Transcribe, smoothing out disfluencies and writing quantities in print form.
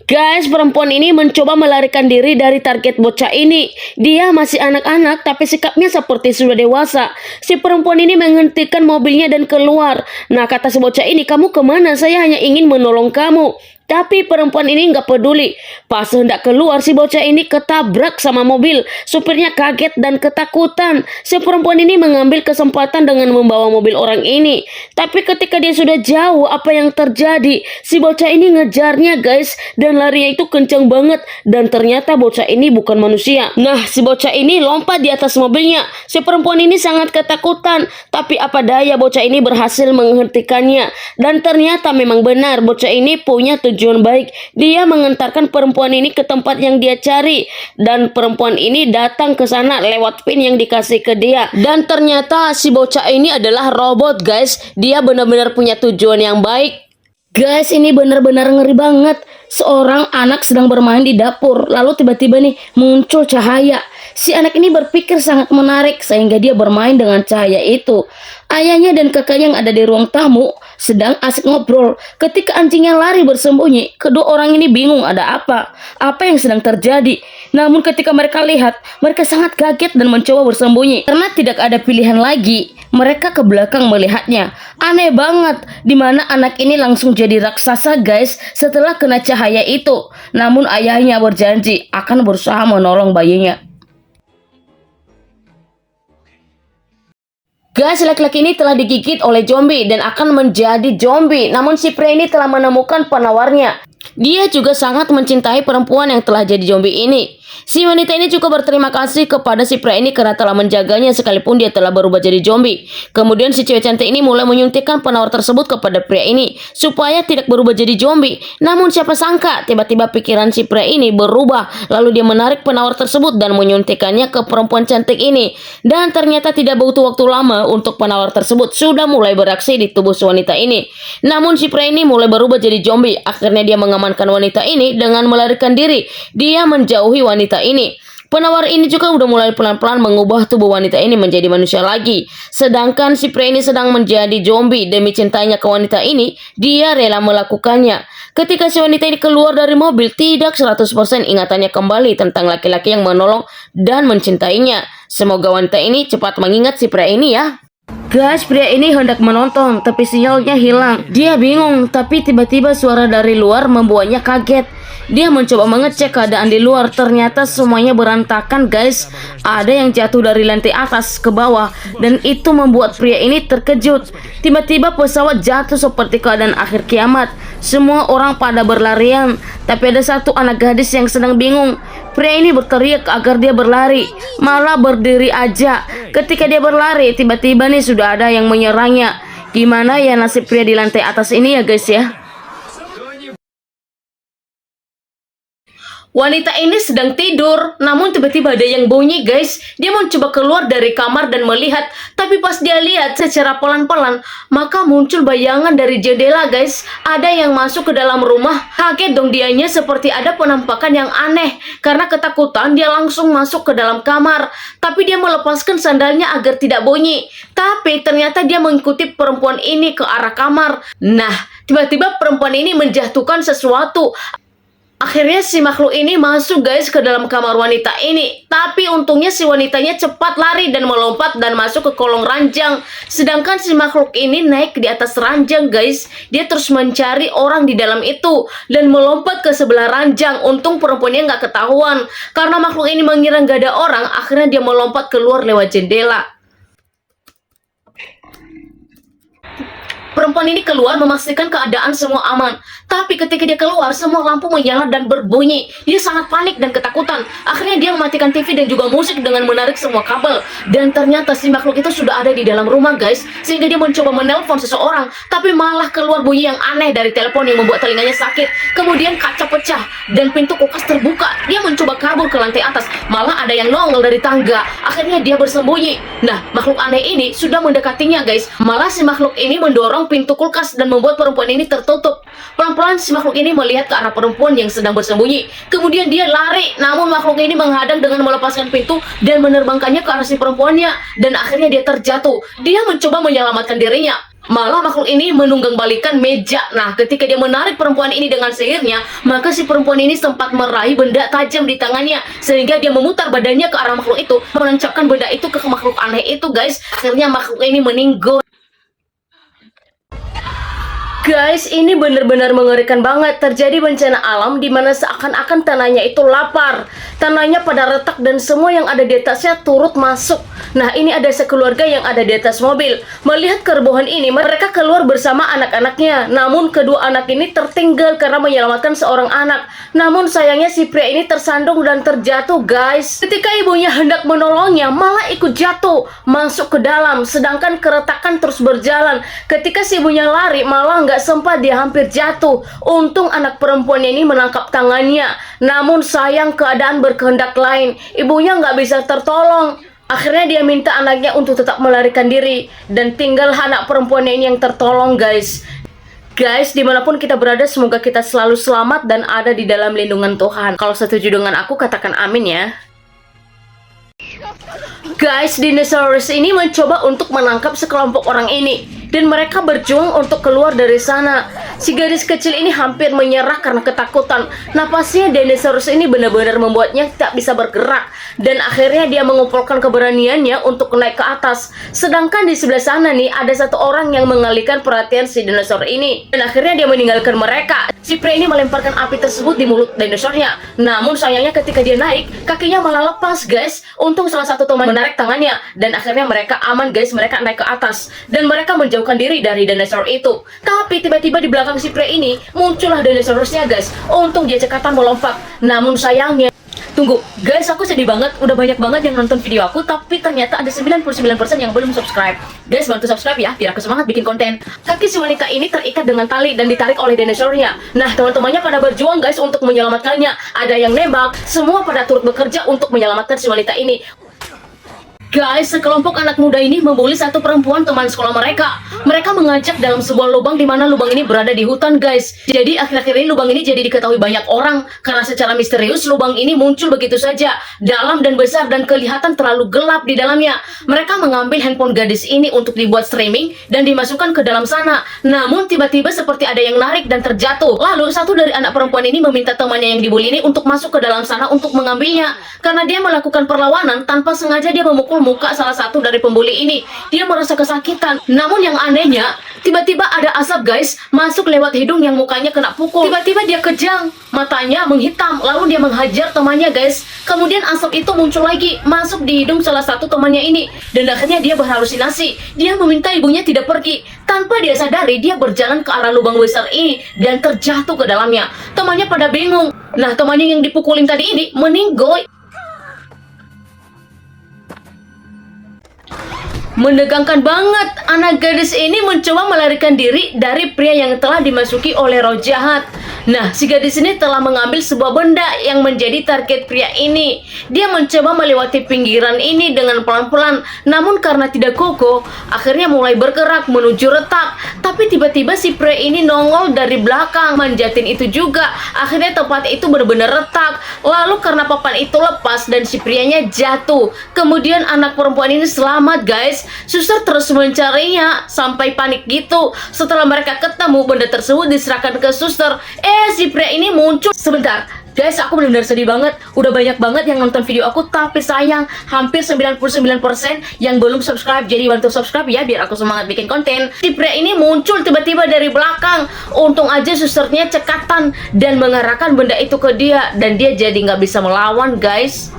Guys, perempuan ini mencoba melarikan diri dari target bocah ini. Dia masih anak-anak tapi sikapnya seperti sudah dewasa. Si perempuan ini menghentikan mobilnya dan keluar. Nah, kata si bocah ini, "Kamu kemana? Saya hanya ingin menolong kamu." Tapi perempuan ini nggak peduli. Pas hendak keluar, si bocah ini ketabrak sama mobil. Supirnya kaget dan ketakutan. Si perempuan ini mengambil kesempatan dengan membawa mobil orang ini. Tapi ketika dia sudah jauh, apa yang terjadi? Si bocah ini ngejarnya guys. Dan larinya itu kencang banget. Dan ternyata bocah ini bukan manusia. Nah, si bocah ini lompat di atas mobilnya. Si perempuan ini sangat ketakutan. Tapi apa daya, bocah ini berhasil menghentikannya. Dan ternyata memang benar, bocah ini punya tujuan baik. Dia mengantarkan perempuan ini ke tempat yang dia cari. Dan perempuan ini datang ke sana lewat pin yang dikasih ke dia. Dan ternyata si bocah ini adalah robot guys. Dia benar-benar punya tujuan yang baik. Guys, ini benar-benar ngeri banget. Seorang anak sedang bermain di dapur. Lalu tiba-tiba nih muncul cahaya. Si anak ini berpikir sangat menarik sehingga dia bermain dengan cahaya itu. Ayahnya dan kakaknya yang ada di ruang tamu sedang asik ngobrol. Ketika anjingnya lari bersembunyi, kedua orang ini bingung ada apa. Apa yang sedang terjadi? Namun ketika mereka lihat, mereka sangat kaget dan mencoba bersembunyi. Karena tidak ada pilihan lagi, mereka ke belakang melihatnya. Aneh banget, dimana anak ini langsung jadi raksasa guys setelah kena cahaya itu. Namun ayahnya berjanji akan berusaha menolong bayinya. Guys, laki-laki ini telah digigit oleh zombie dan akan menjadi zombie. Namun si pria ini telah menemukan penawarnya. Dia juga sangat mencintai perempuan yang telah jadi zombie ini. Si wanita ini juga berterima kasih kepada si pria ini karena telah menjaganya sekalipun dia telah berubah jadi zombie. Kemudian si cewek cantik ini mulai menyuntikkan penawar tersebut kepada pria ini supaya tidak berubah jadi zombie. Namun siapa sangka tiba-tiba pikiran si pria ini berubah. Lalu dia menarik penawar tersebut dan menyuntikkannya ke perempuan cantik ini. Dan ternyata tidak butuh waktu lama untuk penawar tersebut sudah mulai beraksi di tubuh si wanita ini. Namun si pria ini mulai berubah jadi zombie. Akhirnya dia mengamankan wanita ini dengan melarikan diri. Dia menjauhi wanita ini. Penawar ini juga udah mulai pelan-pelan mengubah tubuh wanita ini menjadi manusia lagi. Sedangkan si pria ini sedang menjadi zombie. Demi cintanya ke wanita ini, dia rela melakukannya. Ketika si wanita ini keluar dari mobil, tidak 100% ingatannya kembali tentang laki-laki yang menolong dan mencintainya. Semoga wanita ini cepat mengingat si pria ini ya. Guys, pria ini hendak menonton, tapi sinyalnya hilang. Dia bingung, tapi tiba-tiba suara dari luar membuatnya kaget. Dia mencoba mengecek keadaan di luar, ternyata semuanya berantakan guys. Ada yang jatuh dari lantai atas ke bawah, dan itu membuat pria ini terkejut. Tiba-tiba pesawat jatuh seperti keadaan akhir kiamat. Semua orang pada berlarian, tapi ada satu anak gadis yang sedang bingung. Pria ini berteriak agar dia berlari, malah berdiri aja. Ketika dia berlari, tiba-tiba nih sudah ada yang menyerangnya. Gimana ya nasib pria di lantai atas ini ya guys ya. Wanita ini sedang tidur, namun tiba-tiba ada yang bunyi guys. Dia mencoba keluar dari kamar dan melihat, tapi pas dia lihat secara pelan-pelan, maka muncul bayangan dari jendela guys. Ada yang masuk ke dalam rumah. Kaget dong dianya, seperti ada penampakan yang aneh. Karena ketakutan dia langsung masuk ke dalam kamar. Tapi dia melepaskan sandalnya agar tidak bunyi. Tapi ternyata dia mengikuti perempuan ini ke arah kamar. Nah, tiba-tiba perempuan ini menjatuhkan sesuatu. Akhirnya si makhluk ini masuk guys ke dalam kamar wanita ini. Tapi untungnya si wanitanya cepat lari dan melompat dan masuk ke kolong ranjang. Sedangkan si makhluk ini naik di atas ranjang guys. Dia terus mencari orang di dalam itu dan melompat ke sebelah ranjang. Untung perempuannya nggak ketahuan. Karena makhluk ini mengira nggak ada orang, akhirnya dia melompat keluar lewat jendela. Perempuan ini keluar memastikan keadaan semua aman. Tapi ketika dia keluar, semua lampu menyala dan berbunyi. Dia sangat panik dan ketakutan. Akhirnya dia mematikan TV dan juga musik dengan menarik semua kabel. Dan ternyata si makhluk itu sudah ada di dalam rumah guys. Sehingga dia mencoba menelpon seseorang. Tapi malah keluar bunyi yang aneh dari telepon yang membuat telinganya sakit. Kemudian kaca pecah dan pintu kulkas terbuka. Dia mencoba kabur ke lantai atas. Malah ada yang nongol dari tangga. Akhirnya dia bersembunyi. Nah, makhluk aneh ini sudah mendekatinya guys. Malah si makhluk ini mendorong pintu kulkas dan membuat perempuan ini tertutup. Pelan-pelan si makhluk ini melihat ke arah perempuan yang sedang bersembunyi. Kemudian dia lari, namun makhluk ini menghadang dengan melepaskan pintu dan menerbangkannya ke arah si perempuannya. Dan akhirnya dia terjatuh. Dia mencoba menyelamatkan dirinya. Malah makhluk ini menunggang balikan meja. Nah, ketika dia menarik perempuan ini dengan sihirnya, maka si perempuan ini sempat meraih benda tajam di tangannya, sehingga dia memutar badannya ke arah makhluk itu, menancapkan benda itu ke makhluk aneh itu, guys. Akhirnya makhluk ini meninggal. Guys, ini benar-benar mengerikan banget. Terjadi bencana alam di mana seakan-akan tanahnya itu lapar. Tanahnya pada retak dan semua yang ada di atasnya turut masuk. Nah, ini ada sekeluarga yang ada di atas mobil. Melihat kehebohan ini, mereka keluar bersama anak-anaknya. Namun kedua anak ini tertinggal karena menyelamatkan seorang anak. Namun sayangnya si pria ini tersandung dan terjatuh, guys. Ketika ibunya hendak menolongnya, malah ikut jatuh, masuk ke dalam. Sedangkan keretakan terus berjalan. Ketika si ibunya lari, malah nggak sempat, dia hampir jatuh. Untung anak perempuannya ini menangkap tangannya. Namun sayang keadaan berkehendak lain. Ibunya nggak bisa tertolong. Akhirnya dia minta anaknya untuk tetap melarikan diri. Dan tinggal anak perempuannya ini yang tertolong, guys. Guys, dimanapun kita berada, semoga kita selalu selamat dan ada di dalam lindungan Tuhan. Kalau setuju dengan aku, katakan amin ya. Guys, dinosaurus ini mencoba untuk menangkap sekelompok orang ini. Dan mereka berjuang untuk keluar dari sana. Si gadis kecil ini hampir menyerah karena ketakutan. Napasnya dinosaurus ini benar-benar membuatnya tak bisa bergerak. Dan akhirnya dia mengumpulkan keberaniannya untuk naik ke atas. Sedangkan di sebelah sana nih, ada satu orang yang mengalihkan perhatian si dinosaurus ini. Dan akhirnya dia meninggalkan mereka. Si pria ini melemparkan api tersebut di mulut dinosaurusnya. Namun sayangnya ketika dia naik, kakinya malah lepas, guys. Untung salah satu teman menarik tangannya. Dan akhirnya mereka aman, guys. Mereka naik ke atas. Dan mereka menjauhkan diri dari dinosaurus itu. Tapi tiba-tiba di belakang si pria ini muncullah dinosaurusnya, guys. Untung dia cekatan melompat. Namun sayangnya, tunggu, guys, aku sedih banget. Udah banyak banget yang nonton video aku, tapi ternyata ada 99% yang belum subscribe. Guys, bantu subscribe ya, biar aku semangat bikin konten. Kaki si wanita ini terikat dengan tali dan ditarik oleh dinosaurusnya. Nah, teman-temannya pada berjuang, guys, untuk menyelamatkannya. Ada yang nembak, semua pada turut bekerja untuk menyelamatkan si wanita ini. Guys, sekelompok anak muda ini membuli satu perempuan teman sekolah mereka. Mereka mengajak dalam sebuah lubang di mana lubang ini berada di hutan, guys. Jadi akhir-akhir ini lubang ini jadi diketahui banyak orang karena secara misterius lubang ini muncul begitu saja, dalam dan besar dan kelihatan terlalu gelap di dalamnya. Mereka mengambil handphone gadis ini untuk dibuat streaming dan dimasukkan ke dalam sana. Namun tiba-tiba seperti ada yang narik dan terjatuh. Lalu satu dari anak perempuan ini meminta temannya yang dibully ini untuk masuk ke dalam sana untuk mengambilnya. Karena dia melakukan perlawanan, tanpa sengaja dia memukul muka salah satu dari pembuli ini. Dia merasa kesakitan. Namun yang anehnya, tiba-tiba ada asap, guys, masuk lewat hidung yang mukanya kena pukul. Tiba-tiba dia kejang, matanya menghitam, lalu dia menghajar temannya, guys. Kemudian asap itu muncul lagi, masuk di hidung salah satu temannya ini. Dan akhirnya dia berhalusinasi. Dia meminta ibunya tidak pergi. Tanpa dia sadari, dia berjalan ke arah lubang besar ini dan terjatuh ke dalamnya. Temannya pada bingung. Nah, temannya yang dipukulin tadi ini meninggal. Menegangkan banget, anak gadis ini mencoba melarikan diri dari pria yang telah dimasuki oleh roh jahat. Nah, si gadis ini telah mengambil sebuah benda yang menjadi target pria ini. Dia mencoba melewati pinggiran ini dengan pelan-pelan. Namun karena tidak kokoh, akhirnya mulai bergerak menuju retak. Tapi tiba-tiba si pria ini nongol dari belakang, manjatin itu juga. Akhirnya tempat itu benar-benar retak. Lalu karena papan itu lepas dan si prianya jatuh. Kemudian anak perempuan ini selamat, guys. Suster terus mencarinya sampai panik gitu. Setelah mereka ketemu, benda tersebut diserahkan ke suster. Si pria ini muncul. Sebentar, guys, aku benar-benar sedih banget. Udah banyak banget yang nonton video aku, tapi sayang hampir 99% yang belum subscribe. Jadi bantu subscribe ya, biar aku semangat bikin konten. Si pria ini muncul tiba-tiba dari belakang. Untung aja susternya cekatan dan mengarahkan benda itu ke dia, dan dia jadi nggak bisa melawan, guys.